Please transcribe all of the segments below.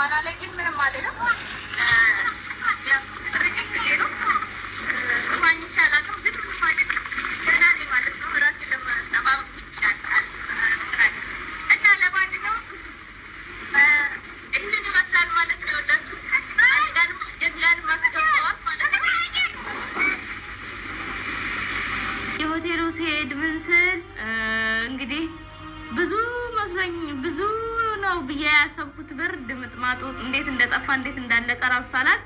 በኋላ ላይ ግን ምንም አይደለም። ረጅም ጊዜ ነው ዋኝቻ አላውቅም፣ ግን ማለት ገና ማለት ነው ራሴ ለመጠባበቅ ይቻላል እና ለማንኛውም ይህንን ይመስላል ማለት ነው። የወዳችሁ አንድ ቀን ጀሚላን ማስገባዋል ማለት ነው። የሆቴሉ ሲሄድ ምን ስል እንግዲህ ብዙ መስሎኝ ብዙ ነው ብዬ ያሰብኩት ብር ድምጥማጡ እንዴት እንደጠፋ እንዴት እንዳለቀ ራሱ ሳላቅ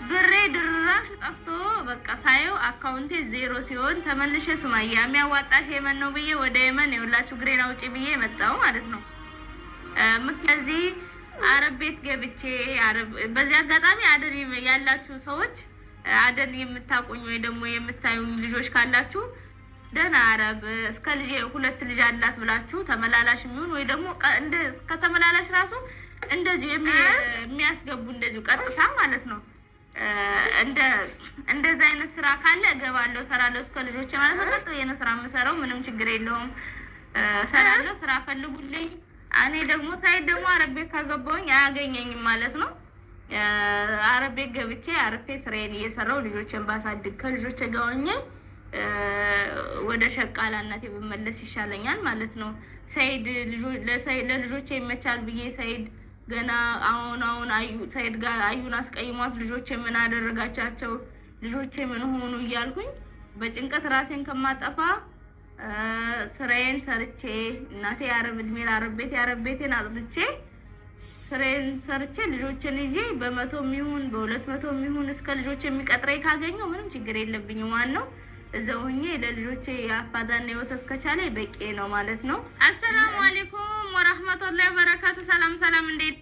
ብሬ ድራሽ ጠፍቶ በቃ ሳየው አካውንቴ ዜሮ ሲሆን ተመልሼ ሱማያ የሚያዋጣሽ የመን ነው ብዬ ወደ የመን የሁላችሁ ግሬን አውጪ ብዬ መጣሁ ማለት ነው። ምክንያዚህ አረብ ቤት ገብቼ በዚህ አጋጣሚ አደን ያላችሁ ሰዎች አደን የምታቆኝ ወይ ደግሞ የምታዩኝ ልጆች ካላችሁ ደህና አረብ እስከ ልጅ ሁለት ልጅ አላት ብላችሁ ተመላላሽ የሚሆን ወይ ደግሞ እንደ ከተመላላሽ ራሱ እንደዚሁ የሚያስገቡ እንደዚሁ ቀጥታ ማለት ነው። እንደዛ አይነት ስራ ካለ እገባለሁ እሰራለሁ እስከ ልጆች ማለት ነው። በቃ የነ ስራ የምሰራው ምንም ችግር የለውም። እሰራለሁ፣ ስራ ፈልጉልኝ። እኔ ደግሞ ሳይድ ደግሞ አረብ ቤት ካገባሁኝ አያገኘኝም ማለት ነው። አረብ ቤት ገብቼ አርፌ ስራዬን እየሰራው ልጆችን ባሳድግ ከልጆች ጋር ሆኜ ወደ ሸቃላነቴ ብመለስ ይሻለኛል ማለት ነው። ሰይድ ለልጆቼ ይመቻል ብዬ ሰይድ ገና አሁን ሰይድ ጋር አዩን አስቀይሟት ልጆቼ ምን አደረጋቻቸው ልጆቼ ምን ሆኑ እያልኩኝ በጭንቀት ራሴን ከማጠፋ ስራዬን ሰርቼ እናቴ ያረብ እድሜ ላረብ ቤቴን አጥድቼ ስራዬን ሰርቼ ልጆቼን ይዤ በ100 ሚሆን በ200 ሚሆን እስከ ልጆቼ የሚቀጥረኝ ካገኘው ምንም ችግር የለብኝም። ዋናው እዛው ሆኜ ለልጆቼ አፋዳና የወተት ከቻለ በቂ ነው ማለት ነው። አሰላሙ አለይኩም ወራህመቱላሂ ወበረካቱ። ሰላም እንዴት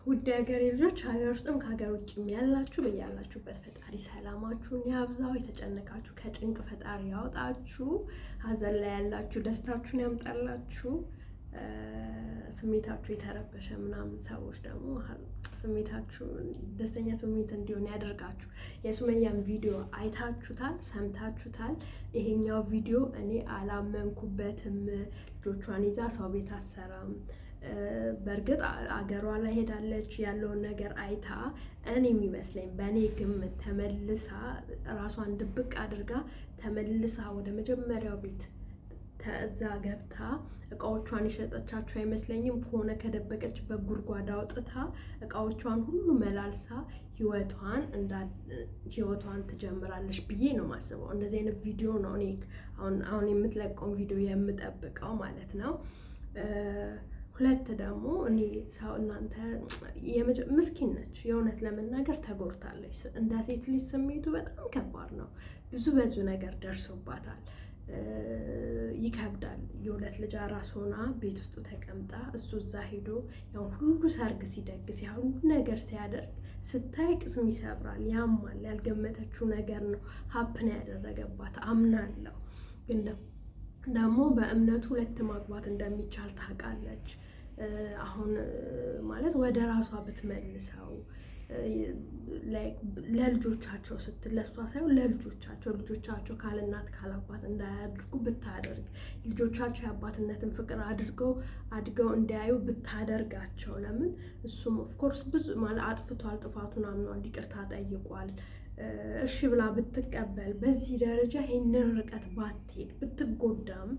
ውድ ሀገሬ ልጆች፣ ሀገር ውስጥም ከሀገር ውጭም ያላችሁ በያላችሁበት ፈጣሪ ሰላማችሁን ያብዛው። የተጨነቃችሁ ከጭንቅ ፈጣሪ ያውጣችሁ። ሀዘን ላይ ያላችሁ ደስታችሁን ያምጣላችሁ። ስሜታችሁ የተረበሸ ምናምን ሰዎች ደግሞ ስሜታችሁ ደስተኛ ስሜት እንዲሆን ያደርጋችሁ። የሱመያን ቪዲዮ አይታችሁታል፣ ሰምታችሁታል። ይሄኛው ቪዲዮ እኔ አላመንኩበትም። ልጆቿን ይዛ ሰው ቤት አሰራም። በእርግጥ አገሯ ላይ ሄዳለች ያለውን ነገር አይታ እኔ የሚመስለኝ በእኔ ግምት ተመልሳ ራሷን ድብቅ አድርጋ ተመልሳ ወደ መጀመሪያው ቤት ተዛ ገብታ እቃዎቿን የሸጠቻቸው አይመስለኝም። ከሆነ ከደበቀችበት ጉድጓድ አውጥታ እቃዎቿን ሁሉ መላልሳ ህይወቷን ትጀምራለች ብዬ ነው ማስበው። እንደዚህ አይነት ቪዲዮ ነው እኔ አሁን የምትለቀውን ቪዲዮ የምጠብቀው ማለት ነው። ሁለት ደግሞ እኔ ሰው እናንተ ምስኪን ነች፣ የእውነት ለመናገር ተጎድታለች። እንደ ሴት ልጅ ስሜቱ በጣም ከባድ ነው። ብዙ ነገር ደርሶባታል። ይከብዳል። የሁለት ልጅ አራስ ሆና ቤት ውስጥ ተቀምጣ እሱ እዛ ሄዶ ያው ሁሉ ሰርግ ሲደግስ ያ ሁሉ ነገር ሲያደርግ ስታይ ቅስም ይሰብራል፣ ያማል። ያልገመተችው ነገር ነው ሀፕን ያደረገባት አምናለሁ። ግን ደግሞ በእምነቱ ሁለት ማግባት እንደሚቻል ታውቃለች። አሁን ማለት ወደ ራሷ ብትመልሰው ለልጆቻቸው ስትል ለሷ ሳይሆን ልጆቻቸው ካለእናት ካላባት እንዳያድርጉ ብታደርግ ልጆቻቸው የአባትነትን ፍቅር አድገው እንዲያዩ ብታደርጋቸው። ለምን እሱም ኦፍኮርስ ብዙ ማለት አጥፍቷል፣ ጥፋቱን አምኗል፣ ይቅርታ ጠይቋል። እሺ ብላ ብትቀበል በዚህ ደረጃ ይሄንን ርቀት ባትሄድ ብትጎዳም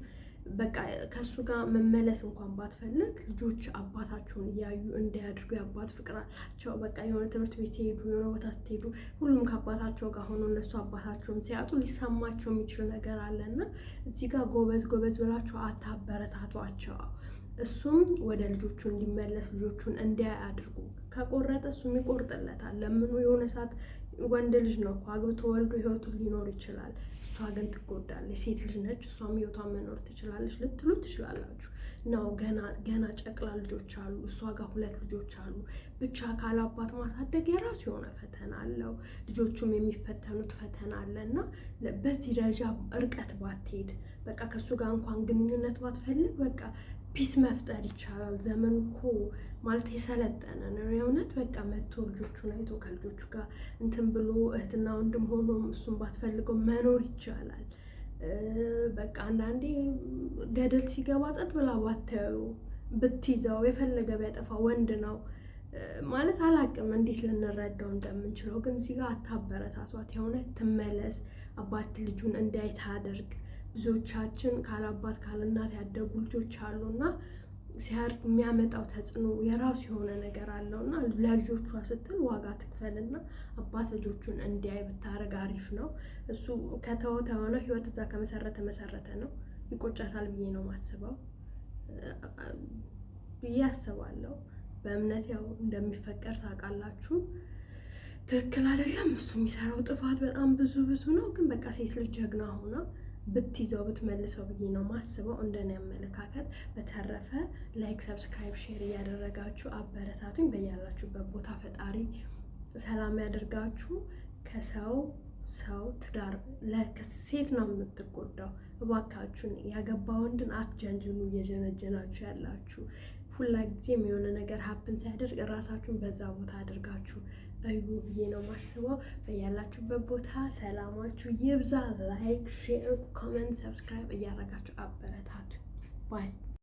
በቃ ከሱ ጋር መመለስ እንኳን ባትፈልግ ልጆች አባታቸውን እያዩ እንዲያድርጉ የአባት ፍቅር አላቸው። በቃ የሆነ ትምህርት ቤት ሲሄዱ የሆነ ቦታ ስትሄዱ ሁሉም ከአባታቸው ጋር ሆኖ እነሱ አባታቸውን ሲያጡ ሊሰማቸው የሚችል ነገር አለና እዚህ ጋር ጎበዝ ብላችሁ አታበረታቷቸው። እሱም ወደ ልጆቹ እንዲመለስ ልጆቹን እንዲያድርጉ ከቆረጠ እሱም ይቆርጥለታል። ለምኑ የሆነ ሰዓት ወንድ ልጅ ነው እኮ አግብቶ ወልዶ ህይወቱን ሊኖር ይችላል። እሷ ግን ትጎዳለች። ሴት ልጅ ነች፣ እሷም ህይወቷን መኖር ትችላለች ልትሉ ትችላላችሁ። ነው ገና ጨቅላ ልጆች አሉ፣ እሷ ጋር 2 ልጆች አሉ። ብቻ ካላባት ማሳደግ የራሱ የሆነ ፈተና አለው። ልጆቹም የሚፈተኑት ፈተና አለና በዚህ ደረጃ እርቀት ባትሄድ በቃ ከሱ ጋር እንኳን ግንኙነት ባትፈልግ በቃ ፒስ መፍጠር ይቻላል። ዘመን እኮ ማለት የሰለጠነ ነው የእውነት። በቃ መጥቶ ልጆቹን አይቶ ከልጆቹ ጋር እንትን ብሎ እህትና ወንድም ሆኖም እሱን ባትፈልገው መኖር ይቻላል። በቃ አንዳንዴ ገደል ሲገባ ጸጥ ብላ ባታዩ ብትይዘው የፈለገ ቢያጠፋ ወንድ ነው ማለት አላቅም እንዴት ልንረዳው እንደምንችለው። ግን እዚህ ጋር አታበረታቷት። የሆነ ትመለስ፣ አባት ልጁን እንዳይት አድርግ። ብዙዎቻችን ካላባት ካለእናት ያደጉ ልጆች አሉና ሲያርግ የሚያመጣው ተጽዕኖ የራሱ የሆነ ነገር አለውና ለልጆቿ ስትል ዋጋ ትክፈልና አባት ልጆቹን እንዲያይ ብታረግ አሪፍ ነው። እሱ ከተወ ህይወት እዛ ከመሰረተ ነው። ይቆጫታል ብዬ ነው ማስበው ብዬ አስባለሁ። በእምነት ያው እንደሚፈቀር ታውቃላችሁ። ትክክል አይደለም እሱ የሚሰራው ጥፋት በጣም ብዙ ነው። ግን በቃ ሴት ልጅ ጀግና ሆና ብትይዘው ብትመልሰው ብዬ ነው ማስበው እንደኔ አመለካከት። በተረፈ ላይክ፣ ሰብስክራይብ፣ ሼር እያደረጋችሁ አበረታቱኝ። በያላችሁበት ቦታ ፈጣሪ ሰላም ያደርጋችሁ። ከሰው ትዳር ሴት ነው የምትጎዳው። እባካችሁን ያገባ ወንድን አትጀንጅኑ። እየጀነጀናችሁ ያላችሁ ሁላ ጊዜም የሆነ ነገር ሀፕን ሲያደርግ እራሳችሁን በዛ ቦታ አድርጋችሁ እዩ ብዬ ነው ማስበው። በያላችሁበት ቦታ ሰላማችሁ ይብዛ። ላይክ፣ ሼር፣ ኮመንት፣ ሰብስክራይብ እያደረጋችሁ አበረታቱ። ባይ